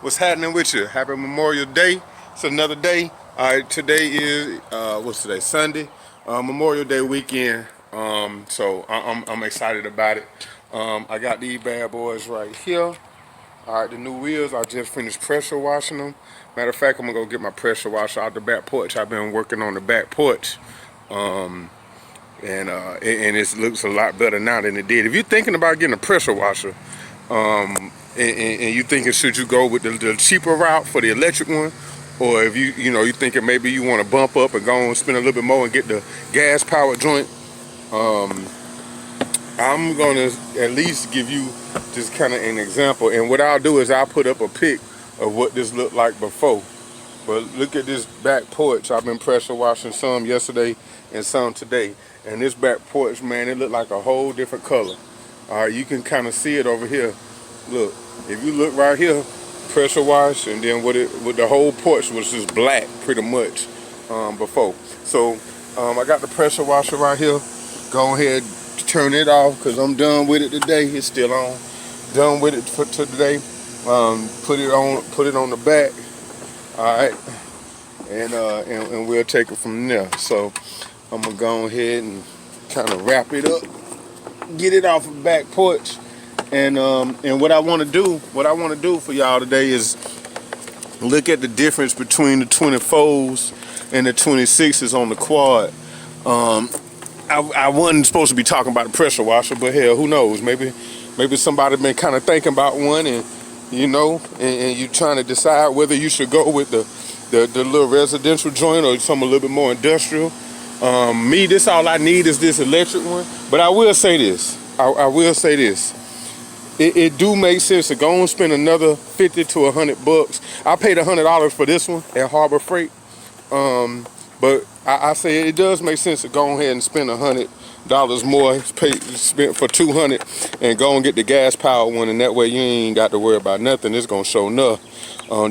What's happening with you? Happy Memorial Day. It's another day. All right, today is what's today? Sunday, Memorial Day weekend. So I'm excited about it. I got these bad boys right here. All right, the new wheels. I just finished pressure washing them. Matter of fact, I'm gonna go get my pressure washer out the back porch. I've been working on the back porch. And it looks a lot better now than it did. If you're thinking about getting a pressure washer, and you thinking should you go with the cheaper route for the electric one, or if you thinking maybe you want to bump up and go and spend a little bit more and get the gas powered joint, I'm gonna at least give you just kind of an example. And what I'll do is I'll put up a pic of what this looked like before. But look at this back porch. I've been pressure washing some yesterday and some today. And this back porch, man, it looked like a whole different color. All right, you can kind of see it over here. Look, if you look right here, pressure wash, and then with the whole porch was just black pretty much before. So I got the pressure washer right here. Go ahead, turn it off because I'm done with it today. It's still on. Done with it for today. Put it on the back. All right, and we'll take it from there. So I'm gonna go ahead and kind of wrap it up, get it off the back porch, and what I want to do for y'all today is look at the difference between the 24s and the 26s on the quad. I wasn't supposed to be talking about the pressure washer, but hell, who knows? Maybe somebody been kind of thinking about one, and and you trying to decide whether you should go with the little residential joint or something a little bit more industrial. This all I need is this electric one. But I will say this. I will say this. It do make sense to go and spend another $50 to $100. I paid $100 for this one at Harbor Freight. But I say it does make sense to go ahead and spend $100 more, spent for $200, and go and get the gas powered one, and that way you ain't got to worry about nothing. It's gonna show enough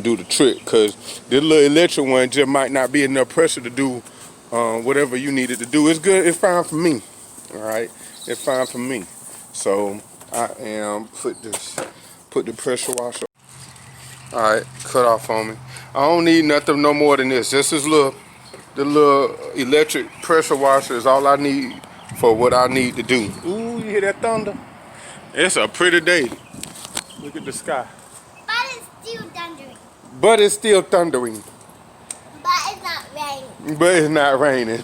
do the trick, cause this little electric one just might not be enough pressure to do whatever you needed to do. It's good. It's fine for me. All right, it's fine for me. So I am put the pressure washer. All right, cut off on me. I don't need nothing no more than this. Just this the little electric pressure washer is all I need for what I need to do. Ooh, you hear that thunder? It's a pretty day. Look at the sky. But it's still thundering. But it's still thundering. But it's not raining. But it's not raining.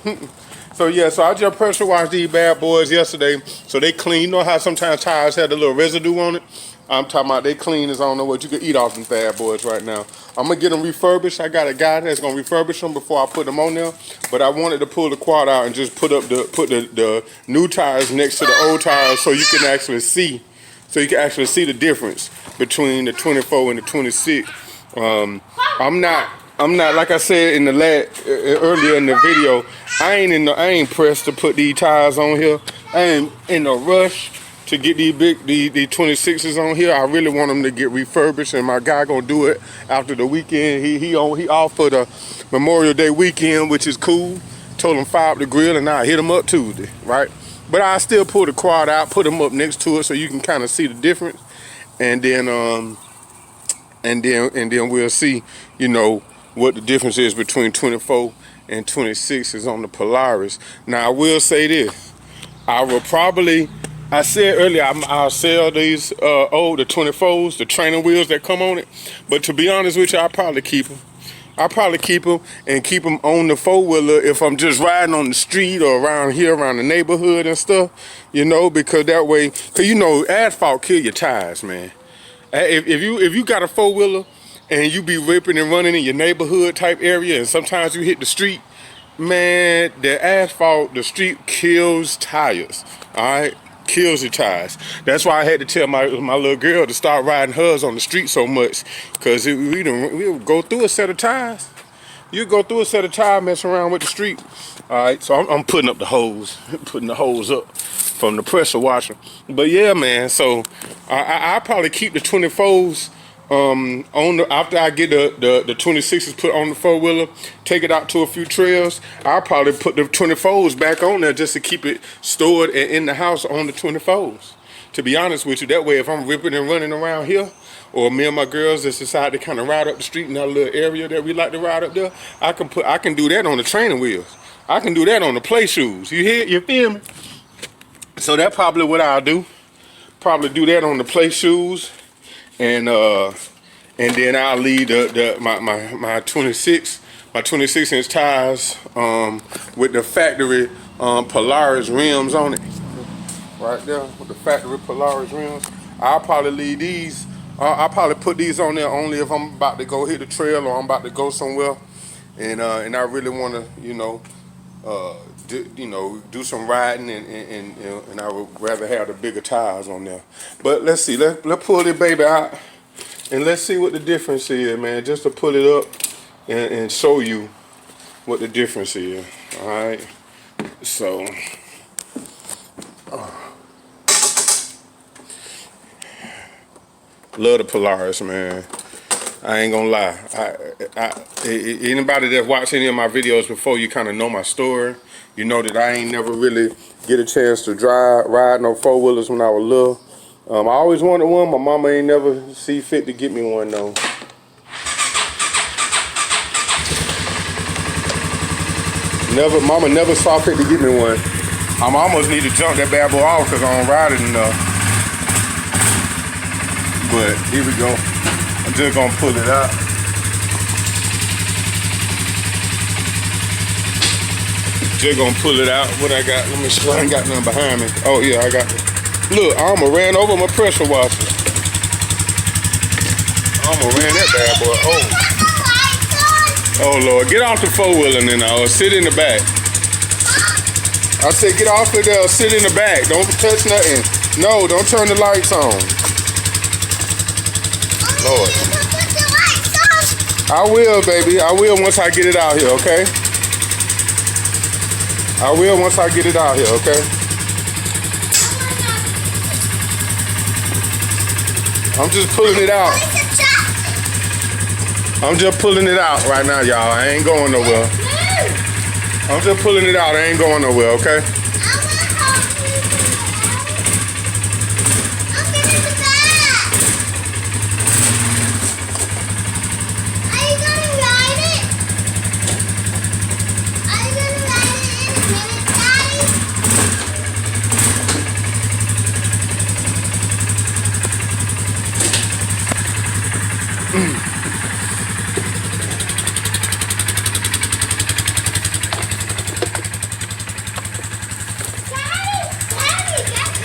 So yeah, so I just pressure washed these bad boys yesterday. So they clean. You know how sometimes tires have a little residue on it? I'm talking about they clean as I don't know what. You can eat off them bad boys right now. I'm gonna get them refurbished. I got a guy that's gonna refurbish them before I put them on there. But I wanted to pull the quad out and just put the new tires next to the old tires so you can actually see. So you can actually see the difference between the 24 and the 26. I'm not like I said in the earlier in the video. I ain't pressed to put these tires on here. I ain't in a rush to get these 26s on here. I really want them to get refurbished, and my guy gonna do it after the weekend. He off for the Memorial Day weekend, which is cool. Told him fire up the grill, and I hit him up Tuesday, right? But I still pull the quad out, put them up next to it so you can kind of see the difference, and then we'll see, what the difference is between 24 and 26 is on the Polaris. Now I will say this: I said earlier I'll sell these the 24s, the training wheels that come on it. But to be honest with you, I'll probably keep them. And keep them on the four-wheeler if I'm just riding on the street or around here, around the neighborhood and stuff, because that way, asphalt kill your tires, man. If you got a four-wheeler and you be ripping and running in your neighborhood type area, and sometimes you hit the street, man, the street kills tires, all right? Kills your tires. That's why I had to tell my little girl to start riding hers on the street so much, because we'll go through a set of tires. You go through a set of tires messing around with the street. All right, so I'm putting up the hose, putting the hose up from the pressure washer. But yeah, man, so I'll probably keep the 24s after I get the 26s put on the four-wheeler, take it out to a few trails. I'll probably put the 24s back on there just to keep it stored in the house on the 24s. To be honest with you, that way if I'm ripping and running around here, or me and my girls just decide to kind of ride up the street in that little area that we like to ride up there, I can do that on the training wheels. I can do that on the play shoes. You hear? You feel me? So that's probably what I'll do. Probably do that on the play shoes, and then I'll leave my 26-inch tires with the factory Polaris rims on it. Right there with the factory Polaris rims. I'll probably leave these. I'll probably put these on there only if I'm about to go hit the trail or I'm about to go somewhere, and I really want to, do some riding, and I would rather have the bigger tires on there. But let's see. Let's pull this baby out, and let's see what the difference is, man. Just to pull it up and show you what the difference is. All right. So. Love the Polaris, man. I ain't gonna lie. Anybody that watched any of my videos before, you kind of know my story. You know that I ain't never really get a chance to ride no four-wheelers when I was little. I always wanted one. My mama ain't never see fit to get me one though. Mama never saw fit to get me one. I almost need to jump that bad boy off because I don't ride it enough. But here we go. I'm just gonna pull it out. Just gonna pull it out. What I got? Let me see. I ain't got nothing behind me. Oh yeah, I got it. Look, I almost ran over my pressure washer. I almost ran that bad boy. Oh Lord, get off the four-wheeler and then I'll sit in the back. I said get off of there, sit in the back. Don't touch nothing. No, don't turn the lights on. Lord. I will, baby. I will once I get it out here, okay? I will once I get it out here, okay? I'm just pulling it out. I'm just pulling it out right now, y'all. I ain't going nowhere. I'm just pulling it out. I ain't going nowhere, okay?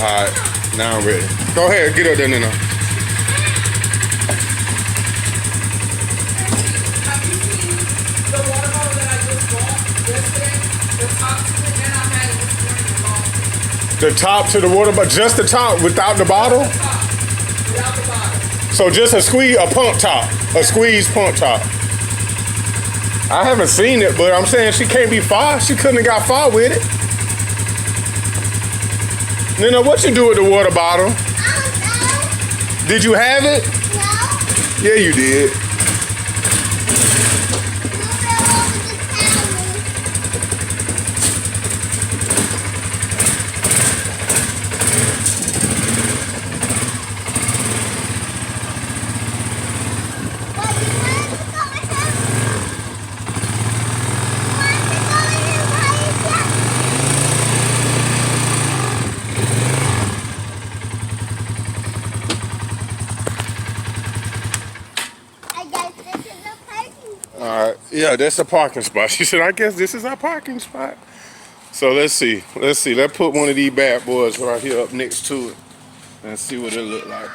Alright, now I'm ready. Go ahead, get up there, Nina. Have you seen the water bottle that I just bought yesterday? The top to it, and I had it this morning and lost it. The top to the water, but just the top without the bottle? The top, without the bottle. So just a pump top, a squeeze pump top. I haven't seen it, but I'm saying she can't be far. She couldn't have got far with it. Nina, what you do with the water bottle? I don't know. Did you have it? No. Yeah, you did. Yeah, that's a parking spot. She said, I guess this is our parking spot. So let's see. Let's put one of these bad boys right here up next to it and see what it look like.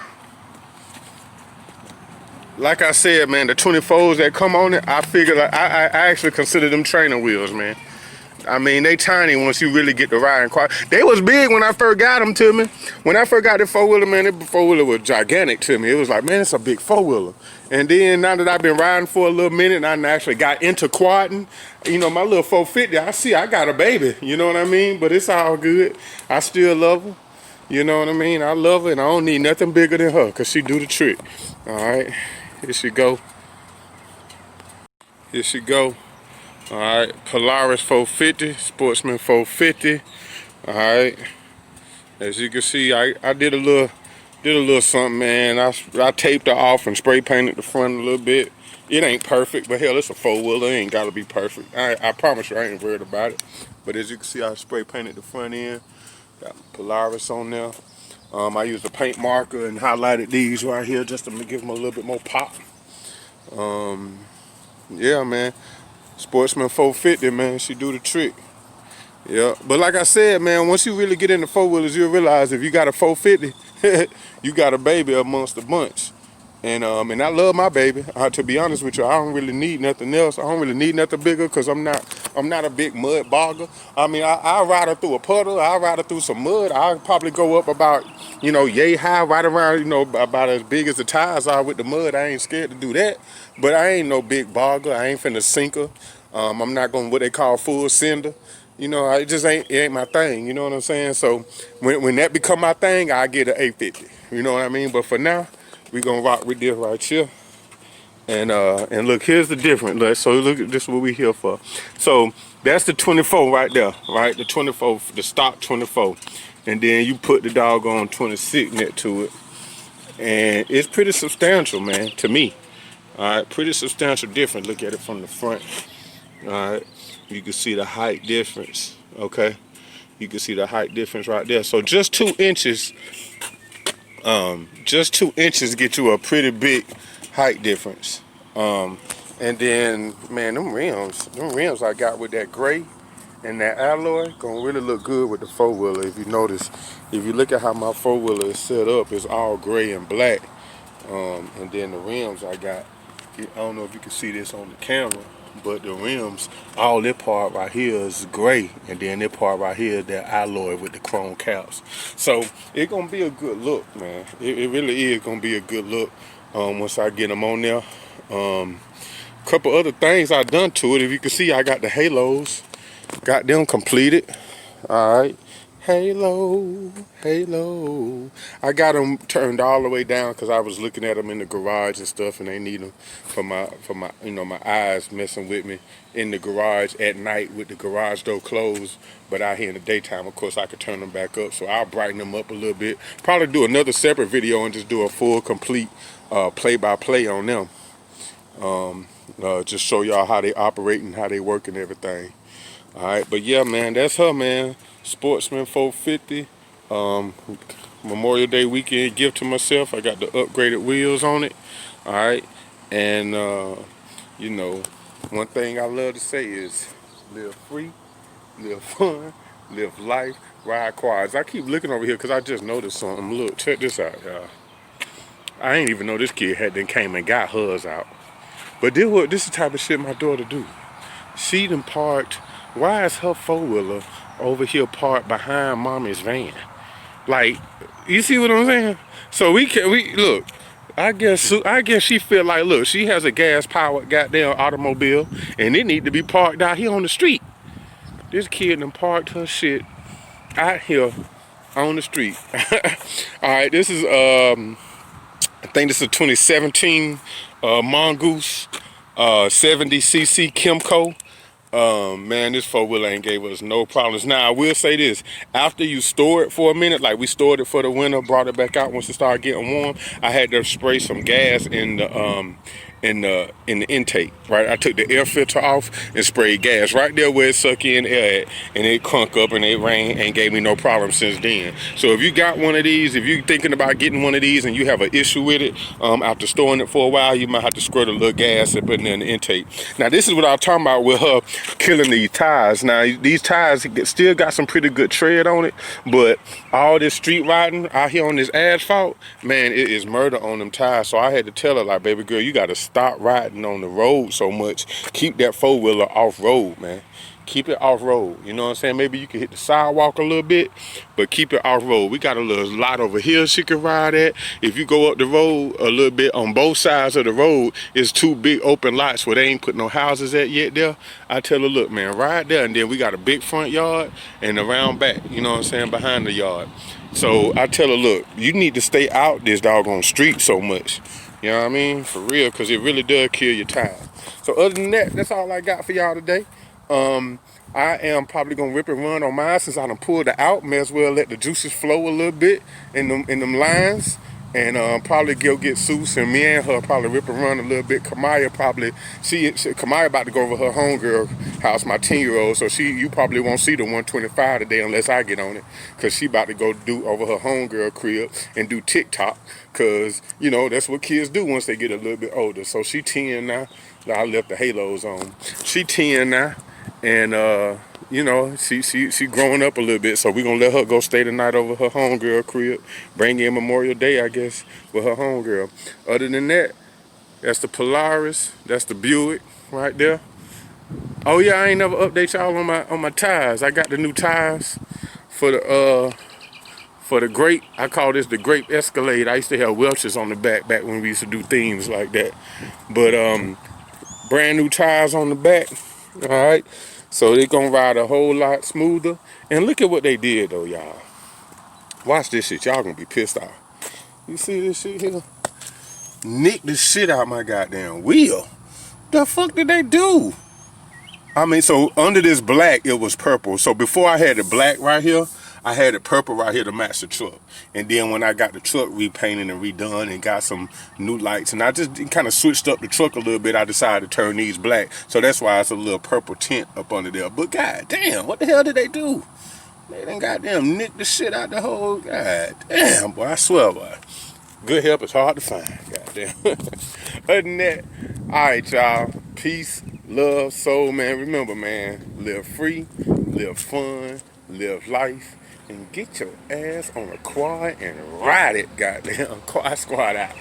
Like I said, man, the 24s that come on it, I figure like, I actually consider them training wheels, man. I mean, they tiny once you really get the riding quiet. They was big when I first got them to me. When I first got the four-wheeler, man, the four-wheeler was gigantic to me. It was like, man, it's a big four-wheeler. And then now that I've been riding for a little minute and I actually got into quadding, you know, my little 450, I got a baby, you know what I mean? But it's all good. I still love her. You know what I mean? I love her and I don't need nothing bigger than her because she do the trick. All right, here she go. Here she go. All right, Polaris 450, Sportsman 450. All right, As you can see, I did a little something, man. I taped her off and spray painted the front a little bit. It ain't perfect, but hell, it's a four-wheeler. It ain't gotta be perfect. I promise you, I ain't worried about it. But as you can see, I spray painted the front end. Got Polaris on there. I used a paint marker and highlighted these right here just to give them a little bit more pop. Yeah, man. Sportsman 450, man. She do the trick. Yeah, but like I said, man, once you really get into four-wheelers, you'll realize if you got a 450, you got a baby amongst a bunch. And I love my baby. To be honest with you, I don't really need nothing else. I don't really need nothing bigger because I'm not a big mud bogger. I mean, I ride her through a puddle. I ride her through some mud. I'll probably go up about, yay high, right around, about as big as the tires are with the mud. I ain't scared to do that. But I ain't no big bogger. I ain't finna sink her. I'm not going what they call full sender. It just ain't my thing. You know what I'm saying? So when that become my thing, I get an 850. You know what I mean? But for now, we gonna rock with this right here. And look, here's the difference. So look, this is what we here for. So that's the 24 right there, right? The 24, the stock 24. And then you put the doggone 26 next to it. And it's pretty substantial, man, to me. All right, pretty substantial difference. Look at it from the front. All right, you can see the height difference, okay? You can see the height difference right there. So just 2 inches, get you a pretty big height difference. And then, man, them rims I got with that gray and that alloy gonna really look good with the four-wheeler. If you notice, if you look at how my four-wheeler is set up, it's all gray and black. And then the rims I got, I don't know if you can see this on the camera, but the rims, all that part right here is gray, and then that part right here is that alloy with the chrome caps. So it's gonna be a good look, man. It really is gonna be a good look once I get them on there. Couple other things I done to it. If you can see, I got the halos, got them completed. All right. Halo. I got them turned all the way down because I was looking at them in the garage and stuff, and they need them for my my eyes messing with me in the garage at night with the garage door closed. But out here in the daytime, of course, I could turn them back up, so I'll brighten them up a little bit. Probably do another separate video and just do a full, complete play-by-play on them. Just show y'all how they operate and how they work and everything. All right, but yeah, man, that's her, man. Sportsman 450. Memorial Day weekend gift to myself. I got the upgraded wheels on it. All right, and one thing I love to say is live free, live fun, live life, ride quads. I keep looking over here because I just noticed something. Look, check this out, y'all. I ain't even know this kid then came and got hers out. But this is the type of shit my daughter do. She done parked. Why is her four-wheeler over here parked behind mommy's van? Like, you see what I'm saying? So we look. I guess she feel like, look, she has a gas-powered goddamn automobile, and it need to be parked out here on the street. This kid done parked her shit out here on the street. All right, this is I think this is a 2017 Mongoose 70cc Kimco. Man, this four-wheeler ain't gave us no problems. Now, I will say this. After you store it for a minute, like we stored it for the winter, brought it back out once it started getting warm, I had to spray some gas in the intake, right? I took the air filter off and sprayed gas right there where it suck in air at, and it crunk up and it rained and gave me no problem since then. So if you got one of these, if you're thinking about getting one of these and you have an issue with it, after storing it for a while, you might have to squirt a little gas and put it in the intake. Now this is what I'm talking about with her killing these tires. Now these tires still got some pretty good tread on it, but all this street riding out here on this asphalt, man, it is murder on them tires. So I had to tell her, like, baby girl, you got to stop riding on the road so much. Keep that four-wheeler off road, man. Keep it off road. You know what I'm saying? Maybe you can hit the sidewalk a little bit, but keep it off road. We got a little lot over here she can ride at. If you go up the road a little bit on both sides of the road, it's two big open lots where they ain't put no houses at yet there. I tell her, look, man, ride there, and then we got a big front yard and around back, you know what I'm saying, behind the yard. So I tell her, look, you need to stay out this doggone street so much. You know what I mean? For real, because it really does kill your time. So other than that, that's all I got for y'all today. I am probably gonna rip and run on mine since I done pulled it out. May as well let the juices flow a little bit in them lines. And probably go get Seuss and me and her probably rip and run a little bit. Kamaya probably Kamaya about to go over her homegirl house, my 10-year-old. So you probably won't see the 125 today unless I get on it, cause she about to go do over her homegirl crib and do TikTok. Cause that's what kids do once they get a little bit older. So she 10 now. I left the halos on. She 10 now. And she growing up a little bit, so we're gonna let her go stay the night over her homegirl crib. Bring in Memorial Day, I guess, with her homegirl. Other than that, that's the Polaris, that's the Buick right there. Oh yeah, I ain't never update y'all on my tires. I got the new tires for the grape. I call this the grape Escalade. I used to have Welch's on the back when we used to do themes like that. But brand new tires on the back. All right, so they gonna ride a whole lot smoother. And look at what they did though, y'all. Watch this shit. Y'all gonna be pissed off. You see this shit here? Nick the shit out my goddamn wheel. The fuck did they do? I mean, so under this black, it was purple. So before I had the black right here, I had the purple right here to match the truck. And then when I got the truck repainted and redone and got some new lights, and I just kind of switched up the truck a little bit, I decided to turn these black. So that's why it's a little purple tint up under there. But god damn, what the hell did they do? They done goddamn nicked the shit out the whole, god damn, boy, I swear, boy. Good help is hard to find, goddamn. Other than that, all right, y'all. Peace, love, soul, man. Remember, man, live free, live fun, live life, and get your ass on a quad and ride it, goddamn. Quad squad out.